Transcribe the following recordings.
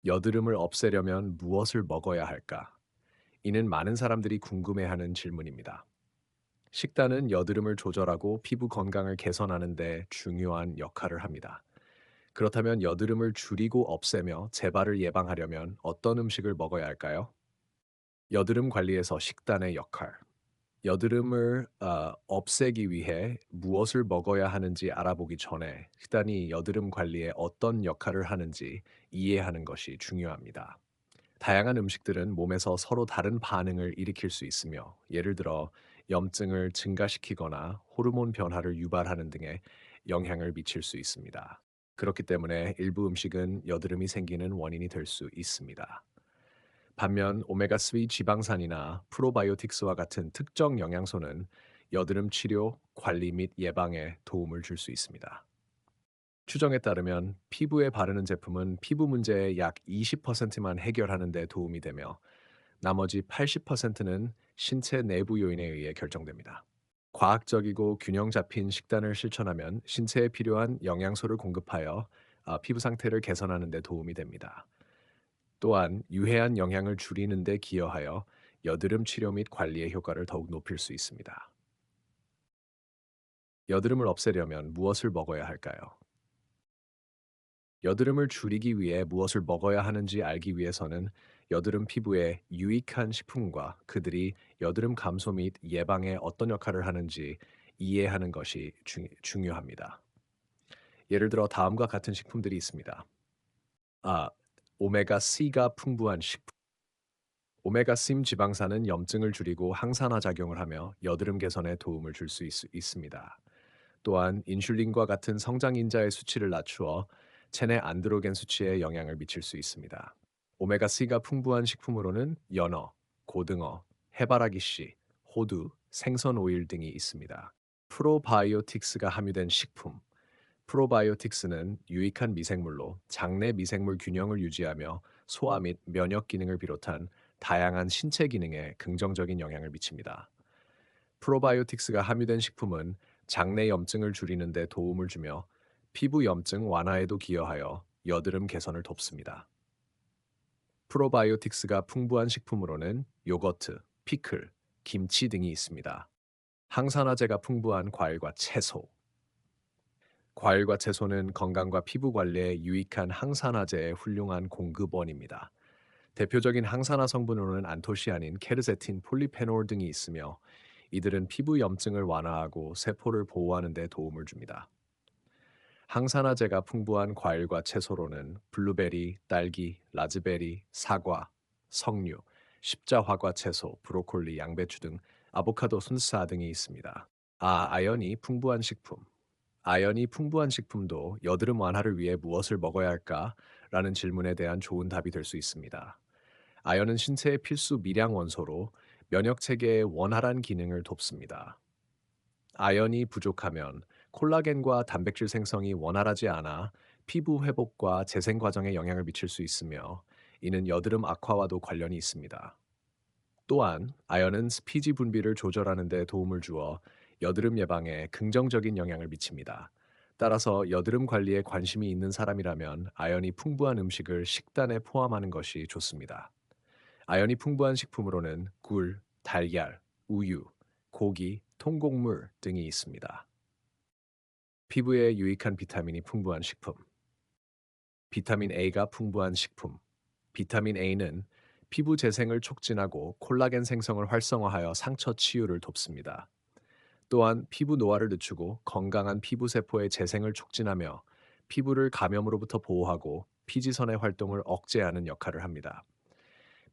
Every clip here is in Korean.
여드름을 없애려면 무엇을 먹어야 할까? 이는 많은 사람들이 궁금해하는 질문입니다. 식단은 여드름을 조절하고 피부 건강을 개선하는 데 중요한 역할을 합니다. 그렇다면 여드름을 줄이고 없애며 재발을 예방하려면 어떤 음식을 먹어야 할까요? 여드름 관리에서 식단의 역할. 여드름을 없애기 위해 무엇을 먹어야 하는지 알아보기 전에 식단이 여드름 관리에 어떤 역할을 하는지 이해하는 것이 중요합니다. 다양한 음식들은 몸에서 서로 다른 반응을 일으킬 수 있으며, 예를 들어 염증을 증가시키거나 호르몬 변화를 유발하는 등의 영향을 미칠 수 있습니다. 그렇기 때문에 일부 음식은 여드름이 생기는 원인이 될 수 있습니다. 반면 오메가3 지방산이나 프로바이오틱스와 같은 특정 영양소는 여드름 치료, 관리 및 예방에 도움을 줄 수 있습니다. 추정에 따르면 피부에 바르는 제품은 피부 문제의 약 20%만 해결하는 데 도움이 되며, 나머지 80%는 신체 내부 요인에 의해 결정됩니다. 과학적이고 균형 잡힌 식단을 실천하면 신체에 필요한 영양소를 공급하여 피부 상태를 개선하는 데 도움이 됩니다. 또한 유해한 영향을 줄이는 데 기여하여 여드름 치료 및 관리의 효과를 더욱 높일 수 있습니다. 여드름을 없애려면 무엇을 먹어야 할까요? 여드름을 줄이기 위해 무엇을 먹어야 하는지 알기 위해서는 여드름 피부에 유익한 식품과 그들이 여드름 감소 및 예방에 어떤 역할을 하는지 이해하는 것이 중요합니다. 예를 들어 다음과 같은 식품들이 있습니다. 아, 오메가3가 풍부한 식품. 오메가3 지방산은 염증을 줄이고 항산화 작용을 하며 여드름 개선에 도움을 줄 수 있습니다. 또한 인슐린과 같은 성장인자의 수치를 낮추어 체내 안드로겐 수치에 영향을 미칠 수 있습니다. 오메가3가 풍부한 식품으로는 연어, 고등어, 해바라기씨, 호두, 생선 오일 등이 있습니다. 프로바이오틱스가 함유된 식품. 프로바이오틱스는 유익한 미생물로 장내 미생물 균형을 유지하며 소화 및 면역 기능을 비롯한 다양한 신체 기능에 긍정적인 영향을 미칩니다. 프로바이오틱스가 함유된 식품은 장내 염증을 줄이는 데 도움을 주며 피부 염증 완화에도 기여하여 여드름 개선을 돕습니다. 프로바이오틱스가 풍부한 식품으로는 요거트, 피클, 김치 등이 있습니다. 항산화제가 풍부한 과일과 채소. 과일과 채소는 건강과 피부 관리에 유익한 항산화제의 훌륭한 공급원입니다. 대표적인 항산화 성분으로는 안토시아닌, 케르세틴, 폴리페놀 등이 있으며, 이들은 피부 염증을 완화하고 세포를 보호하는 데 도움을 줍니다. 항산화제가 풍부한 과일과 채소로는 블루베리, 딸기, 라즈베리, 사과, 석류, 십자화과 채소, 브로콜리, 양배추 등 아보카도, 순사 등이 있습니다. 아연이 풍부한 식품. 아연이 풍부한 식품도 여드름 완화를 위해 무엇을 먹어야 할까? 라는 질문에 대한 좋은 답이 될 수 있습니다. 아연은 신체의 필수 미량 원소로 면역 체계의 원활한 기능을 돕습니다. 아연이 부족하면 콜라겐과 단백질 생성이 원활하지 않아 피부 회복과 재생 과정에 영향을 미칠 수 있으며, 이는 여드름 악화와도 관련이 있습니다. 또한 아연은 스피지 분비를 조절하는 데 도움을 주어 여드름 예방에 긍정적인 영향을 미칩니다. 따라서 여드름 관리에 관심이 있는 사람이라면 아연이 풍부한 음식을 식단에 포함하는 것이 좋습니다. 아연이 풍부한 식품으로는 굴, 달걀, 우유, 고기, 통곡물 등이 있습니다. 피부에 유익한 비타민이 풍부한 식품. 비타민 A가 풍부한 식품. 비타민 A는 피부 재생을 촉진하고 콜라겐 생성을 활성화하여 상처 치유를 돕습니다. 또한 피부 노화를 늦추고 건강한 피부 세포의 재생을 촉진하며 피부를 감염으로부터 보호하고 피지선의 활동을 억제하는 역할을 합니다.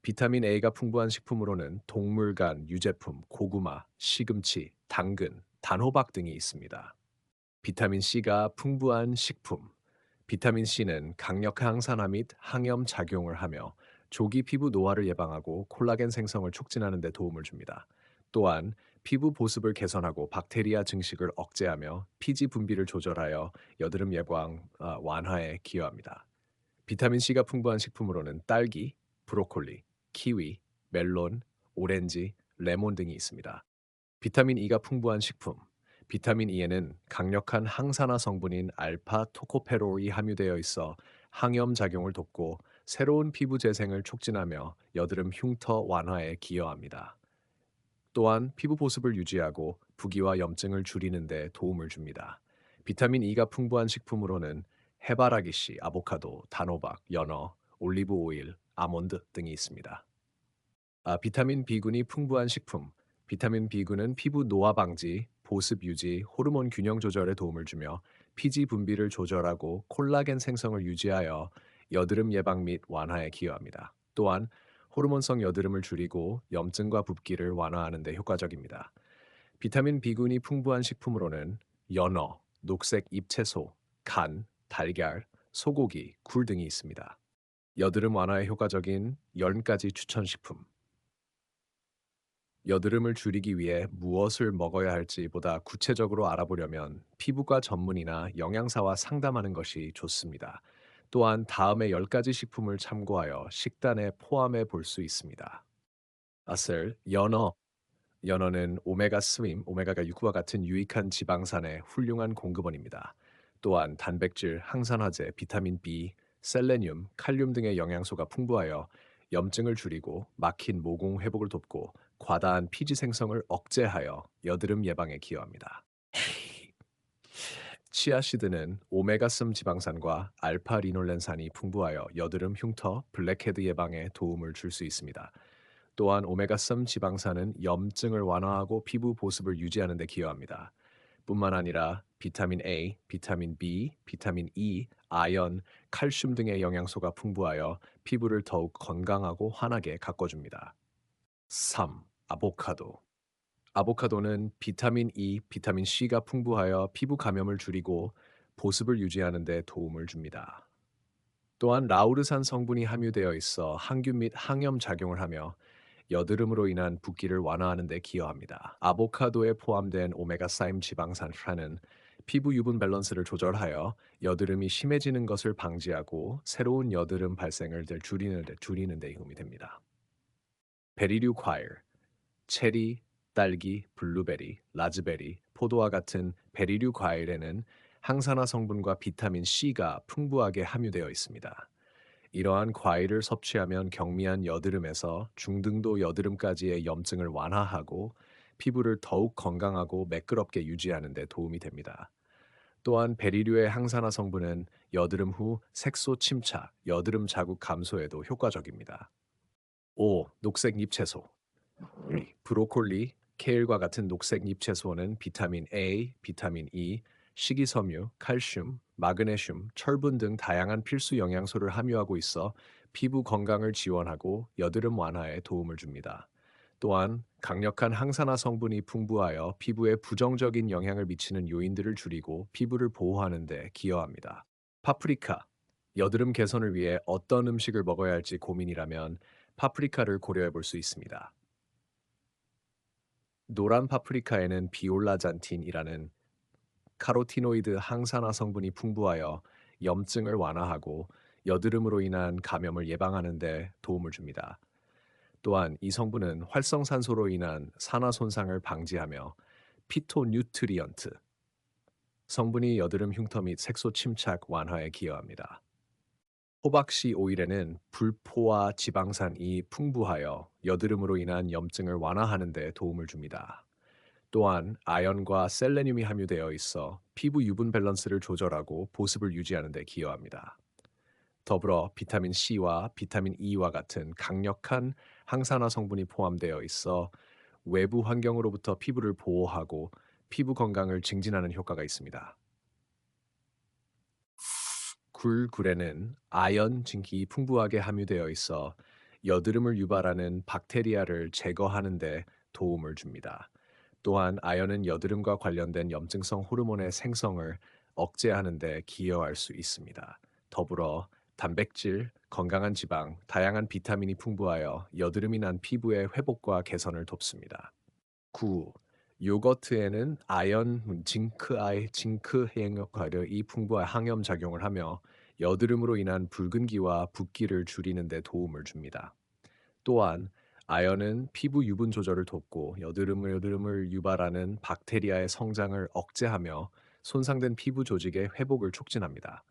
비타민 A가 풍부한 식품으로는 동물간, 유제품, 고구마, 시금치, 당근, 단호박 등이 있습니다. 비타민 C가 풍부한 식품. 비타민 C는 강력한 항산화 및 항염 작용을 하며 조기 피부 노화를 예방하고 콜라겐 생성을 촉진하는 데 도움을 줍니다. 또한 피부 보습을 개선하고 박테리아 증식을 억제하며 피지 분비를 조절하여 여드름 예방 완화에 기여합니다. 비타민 C가 풍부한 식품으로는 딸기, 브로콜리, 키위, 멜론, 오렌지, 레몬 등이 있습니다. 비타민 E가 풍부한 식품. 비타민 E에는 강력한 항산화 성분인 알파 토코페롤이 함유되어 있어 항염 작용을 돕고 새로운 피부 재생을 촉진하며 여드름 흉터 완화에 기여합니다. 또한 피부 보습을 유지하고 부기와 염증을 줄이는 데 도움을 줍니다. 비타민 E가 풍부한 식품으로는 해바라기씨, 아보카도, 단호박, 연어, 올리브 오일, 아몬드 등이 있습니다. 비타민 B군이 풍부한 식품. 비타민 B군은 피부 노화 방지, 보습 유지, 호르몬 균형 조절에 도움을 주며 피지 분비를 조절하고 콜라겐 생성을 유지하여 여드름 예방 및 완화에 기여합니다. 또한 호르몬성 여드름을 줄이고 염증과 붓기를 완화하는 데 효과적입니다. 비타민 B군이 풍부한 식품으로는 연어, 녹색 잎채소, 간, 달걀, 소고기, 굴 등이 있습니다. 여드름 완화에 효과적인 10가지 추천 식품. 여드름을 줄이기 위해 무엇을 먹어야 할지 보다 구체적으로 알아보려면 피부과 전문의나 영양사와 상담하는 것이 좋습니다. 또한 다음의 10가지 식품을 참고하여 식단에 포함해 볼 수 있습니다. 아슬, 연어. 연어는 오메가3, 오메가가 6과 같은 유익한 지방산의 훌륭한 공급원입니다. 또한 단백질, 항산화제, 비타민 B, 셀레늄, 칼륨 등의 영양소가 풍부하여 염증을 줄이고 막힌 모공 회복을 돕고 과다한 피지 생성을 억제하여 여드름 예방에 기여합니다. 치아씨드는 오메가3 지방산과 알파 리놀렌산이 풍부하여 여드름 흉터, 블랙헤드 예방에 도움을 줄 수 있습니다. 또한 오메가3 지방산은 염증을 완화하고 피부 보습을 유지하는 데 기여합니다. 뿐만 아니라 비타민 A, 비타민 B, 비타민 E, 아연, 칼슘 등의 영양소가 풍부하여 피부를 더욱 건강하고 환하게 가꿔줍니다. 3. 아보카도. 아보카도는 비타민 E, 비타민 C가 풍부하여 피부 감염을 줄이고 보습을 유지하는 데 도움을 줍니다. 또한 라우르산 성분이 함유되어 있어 항균 및 항염 작용을 하며 여드름으로 인한 붓기를 완화하는 데 기여합니다. 아보카도에 포함된 오메가3 지방산 프라는 피부 유분 밸런스를 조절하여 여드름이 심해지는 것을 방지하고 새로운 여드름 발생을 줄이는 데 도움이 됩니다. 베리류 과일, 체리, 딸기, 블루베리, 라즈베리, 포도와 같은 베리류 과일에는 항산화 성분과 비타민 C가 풍부하게 함유되어 있습니다. 이러한 과일을 섭취하면 경미한 여드름에서 중등도 여드름까지의 염증을 완화하고 피부를 더욱 건강하고 매끄럽게 유지하는 데 도움이 됩니다. 또한 베리류의 항산화 성분은 여드름 후 색소 침착, 여드름 자국 감소에도 효과적입니다. 5. 녹색 잎채소. 브로콜리, 케일과 같은 녹색 잎채소는 비타민 A, 비타민 E, 식이섬유, 칼슘, 마그네슘, 철분 등 다양한 필수 영양소를 함유하고 있어 피부 건강을 지원하고 여드름 완화에 도움을 줍니다. 또한 강력한 항산화 성분이 풍부하여 피부에 부정적인 영향을 미치는 요인들을 줄이고 피부를 보호하는 데 기여합니다. 파프리카. 여드름 개선을 위해 어떤 음식을 먹어야 할지 고민이라면 파프리카를 고려해 볼 수 있습니다. 노란 파프리카에는 비올라잔틴이라는 카로티노이드 항산화 성분이 풍부하여 염증을 완화하고 여드름으로 인한 감염을 예방하는 데 도움을 줍니다. 또한 이 성분은 활성산소로 인한 산화 손상을 방지하며 피토뉴트리언트 성분이 여드름 흉터 및 색소 침착 완화에 기여합니다. 호박씨 오일에는 불포화 지방산이 풍부하여 여드름으로 인한 염증을 완화하는 데 도움을 줍니다. 또한 아연과 셀레늄이 함유되어 있어 피부 유분 밸런스를 조절하고 보습을 유지하는 데 기여합니다. 더불어 비타민 C와 비타민 E와 같은 강력한 항산화 성분이 포함되어 있어 외부 환경으로부터 피부를 보호하고 피부 건강을 증진하는 효과가 있습니다. 굴굴에는 아연, 징기 풍부하게 함유되어 있어 여드름을 유발하는 박테리아를 제거하는 데 도움을 줍니다. 또한 아연은 여드름과 관련된 염증성 호르몬의 생성을 억제하는 데 기여할 수 있습니다. 더불어 단백질, 건강한 지방, 다양한 비타민이 풍부하여 여드름이 난 피부의 회복과 개선을 돕습니다. 9. 요거트에는 아연, 징크 해역화력이 풍부한 항염 작용을 하며 여드름으로 인한 붉은기와 붓기를 줄이는 데 도움을 줍니다. 또한 아연은 피부 유분 조절을 돕고 여드름을 유발하는 박테리아의 성장을 억제하며 손상된 피부 조직의 회복을 촉진합니다.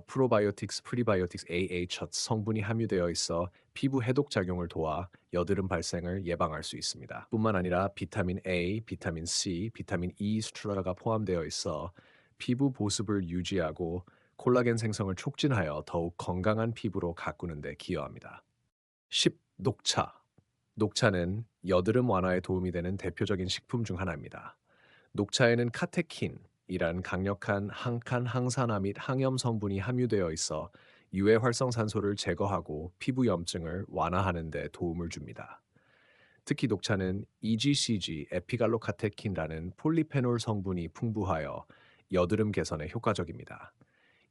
프로바이오틱스, 프리바이오틱스 AA 첫 성분이 함유되어 있어 피부 해독 작용을 도와 여드름 발생을 예방할 수 있습니다. 뿐만 아니라 비타민 A, 비타민 C, 비타민 E 수출화가 포함되어 있어 피부 보습을 유지하고 콜라겐 생성을 촉진하여 더욱 건강한 피부로 가꾸는 데 기여합니다. 10. 녹차. 녹차는 여드름 완화에 도움이 되는 대표적인 식품 중 하나입니다. 녹차에는 카테킨이란 강력한 항칸, 항산화 및 항염 성분이 함유되어 있어 유해 활성산소를 제거하고 피부 염증을 완화하는 데 도움을 줍니다. 특히 녹차는 EGCG, 에피갈로카테킨이라는 폴리페놀 성분이 풍부하여 여드름 개선에 효과적입니다.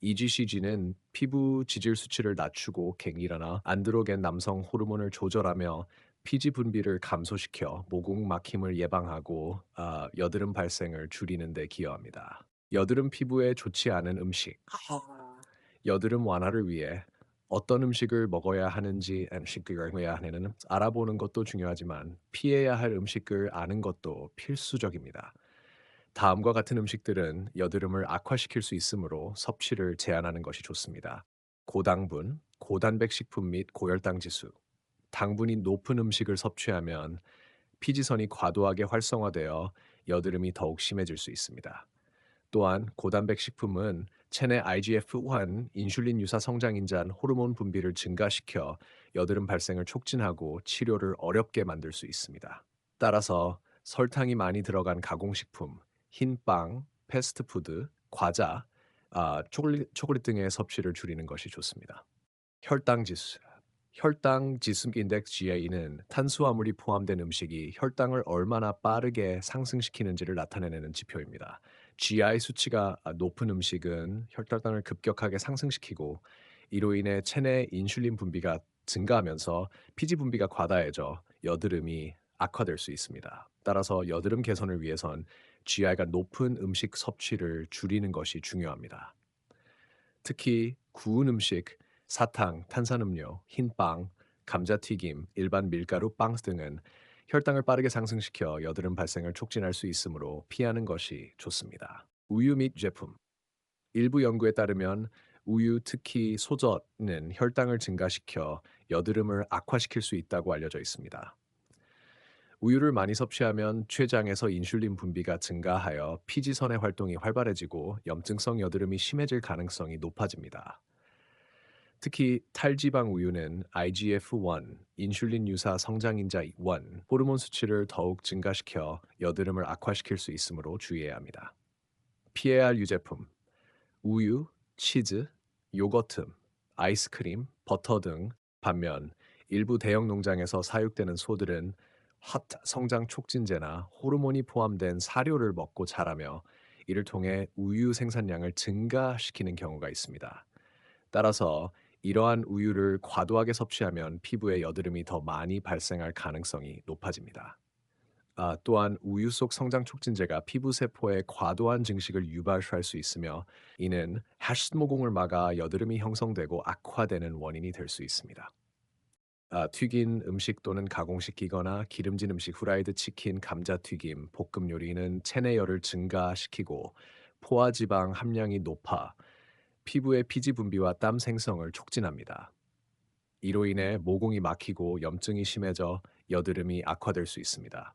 EGCG는 피부 지질 수치를 낮추고 갱일화나 안드로겐 남성 호르몬을 조절하며 피지 분비를 감소시켜 모공 막힘을 예방하고 여드름 발생을 줄이는 데 기여합니다. 여드름 피부에 좋지 않은 음식. 여드름 완화를 위해 어떤 음식을 먹어야 하는지 음식을 하는 알아보는 것도 중요하지만 피해야 할 음식을 아는 것도 필수적입니다. 다음과 같은 음식들은 여드름을 악화시킬 수 있으므로 섭취를 제한하는 것이 좋습니다. 고당분, 고단백 식품 및 고혈당 지수. 당분이 높은 음식을 섭취하면 피지선이 과도하게 활성화되어 여드름이 더욱 심해질 수 있습니다. 또한 고단백 식품은 체내 IGF-1 인슐린 유사 성장인자인 호르몬 분비를 증가시켜 여드름 발생을 촉진하고 치료를 어렵게 만들 수 있습니다. 따라서 설탕이 많이 들어간 가공식품, 흰빵, 패스트푸드, 과자, 초콜릿 등의 섭취를 줄이는 것이 좋습니다. 혈당 지수. 혈당 지수 인덱스 GI는 탄수화물이 포함된 음식이 혈당을 얼마나 빠르게 상승시키는지를 나타내는 지표입니다. GI 수치가 높은 음식은 혈당을 급격하게 상승시키고 이로 인해 체내 인슐린 분비가 증가하면서 피지 분비가 과다해져 여드름이 악화될 수 있습니다. 따라서 여드름 개선을 위해선 GI가 높은 음식 섭취를 줄이는 것이 중요합니다. 특히 구운 음식, 사탕, 탄산음료, 흰빵, 감자튀김, 일반 밀가루 빵 등은 혈당을 빠르게 상승시켜 여드름 발생을 촉진할 수 있으므로 피하는 것이 좋습니다. 우유 및 제품. 일부 연구에 따르면 우유, 특히 소젖은 혈당을 증가시켜 여드름을 악화시킬 수 있다고 알려져 있습니다. 우유를 많이 섭취하면 췌장에서 인슐린 분비가 증가하여 피지선의 활동이 활발해지고 염증성 여드름이 심해질 가능성이 높아집니다. 특히 탈지방 우유는 IGF-1, 인슐린 유사 성장인자 1, 호르몬 수치를 더욱 증가시켜 여드름을 악화시킬 수 있으므로 주의해야 합니다. 피해야 할 유제품, 우유, 치즈, 요거트, 아이스크림, 버터 등. 반면 일부 대형 농장에서 사육되는 소들은 핫 성장 촉진제나 호르몬이 포함된 사료를 먹고 자라며 이를 통해 우유 생산량을 증가시키는 경우가 있습니다. 따라서 이러한 우유를 과도하게 섭취하면 피부에 여드름이 더 많이 발생할 가능성이 높아집니다. 또한 우유 속 성장 촉진제가 피부 세포에 과도한 증식을 유발할 수 있으며 이는 하시 모공을 막아 여드름이 형성되고 악화되는 원인이 될 수 있습니다. 튀긴 음식 또는 가공시키거나 기름진 음식, 후라이드 치킨, 감자튀김, 볶음 요리는 체내열을 증가시키고 포화지방 함량이 높아 피부의 피지 분비와 땀 생성을 촉진합니다. 이로 인해 모공이 막히고 염증이 심해져 여드름이 악화될 수 있습니다.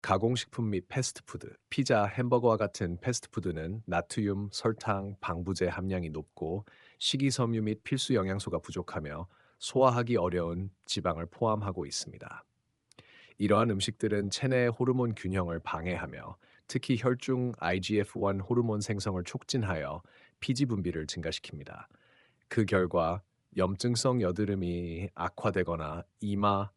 가공식품 및 패스트푸드, 피자, 햄버거와 같은 패스트푸드는 나트륨, 설탕, 방부제 함량이 높고 식이섬유 및 필수 영양소가 부족하며 소화하기 어려운 지방을 포함하고 있습니다. 이러한 음식들은 체내 호르몬 균형을 방해하며 특히 혈중 IGF-1 호르몬 생성을 촉진하여 피지 분비를 증가시킵니다. 그 결과 염증성 여드름이 악화되거나 이마,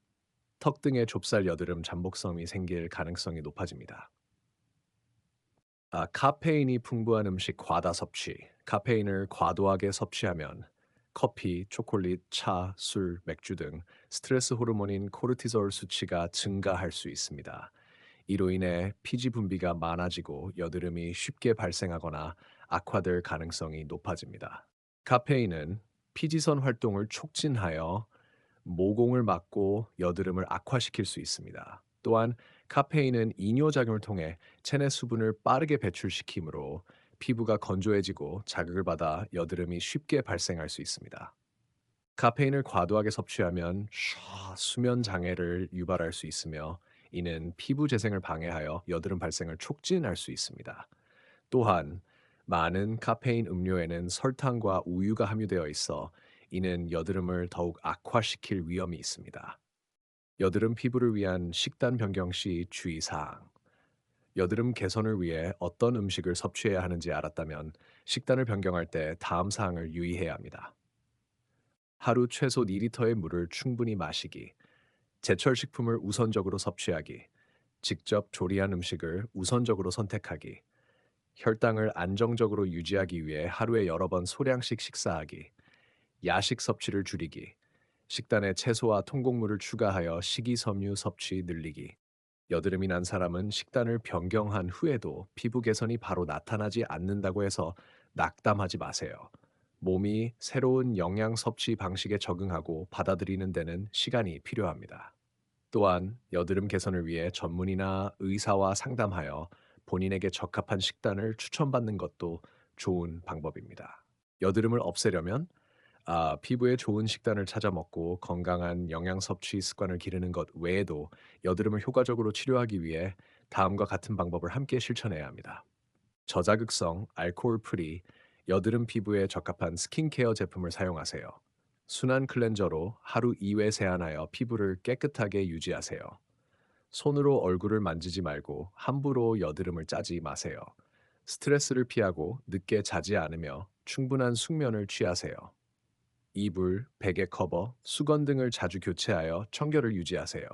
턱 등의 좁쌀 여드름 잠복성이 생길 가능성이 높아집니다. 카페인이 풍부한 음식 과다 섭취. 카페인을 과도하게 섭취하면 커피, 초콜릿, 차, 술, 맥주 등 스트레스 호르몬인 코르티솔 수치가 증가할 수 있습니다. 이로 인해 피지 분비가 많아지고 여드름이 쉽게 발생하거나 악화될 가능성이 높아집니다. 카페인은 피지선 활동을 촉진하여 모공을 막고 여드름을 악화시킬 수 있습니다. 또한 카페인은 이뇨작용을 통해 체내 수분을 빠르게 배출시키므로 피부가 건조해지고 자극을 받아 여드름이 쉽게 발생할 수 있습니다. 카페인을 과도하게 섭취하면 수면 장애를 유발할 수 있으며 이는 피부 재생을 방해하여 여드름 발생을 촉진할 수 있습니다. 또한 많은 카페인 음료에는 설탕과 우유가 함유되어 있어 이는 여드름을 더욱 악화시킬 위험이 있습니다. 여드름 피부를 위한 식단 변경 시 주의사항. 여드름 개선을 위해 어떤 음식을 섭취해야 하는지 알았다면 식단을 변경할 때 다음 사항을 유의해야 합니다. 하루 최소 2리터의 물을 충분히 마시기, 제철 식품을 우선적으로 섭취하기, 직접 조리한 음식을 우선적으로 선택하기, 혈당을 안정적으로 유지하기 위해 하루에 여러 번 소량씩 식사하기, 야식 섭취를 줄이기, 식단에 채소와 통곡물을 추가하여 식이섬유 섭취 늘리기. 여드름이 난 사람은 식단을 변경한 후에도 피부 개선이 바로 나타나지 않는다고 해서 낙담하지 마세요. 몸이 새로운 영양 섭취 방식에 적응하고 받아들이는 데는 시간이 필요합니다. 또한 여드름 개선을 위해 전문의나 의사와 상담하여 본인에게 적합한 식단을 추천받는 것도 좋은 방법입니다. 여드름을 없애려면 피부에 좋은 식단을 찾아 먹고 건강한 영양 섭취 습관을 기르는 것 외에도 여드름을 효과적으로 치료하기 위해 다음과 같은 방법을 함께 실천해야 합니다. 저자극성, 알코올 프리, 여드름 피부에 적합한 스킨케어 제품을 사용하세요. 순한 클렌저로 하루 2회 세안하여 피부를 깨끗하게 유지하세요. 손으로 얼굴을 만지지 말고 함부로 여드름을 짜지 마세요. 스트레스를 피하고 늦게 자지 않으며 충분한 숙면을 취하세요. 이불, 베개 커버, 수건 등을 자주 교체하여 청결을 유지하세요.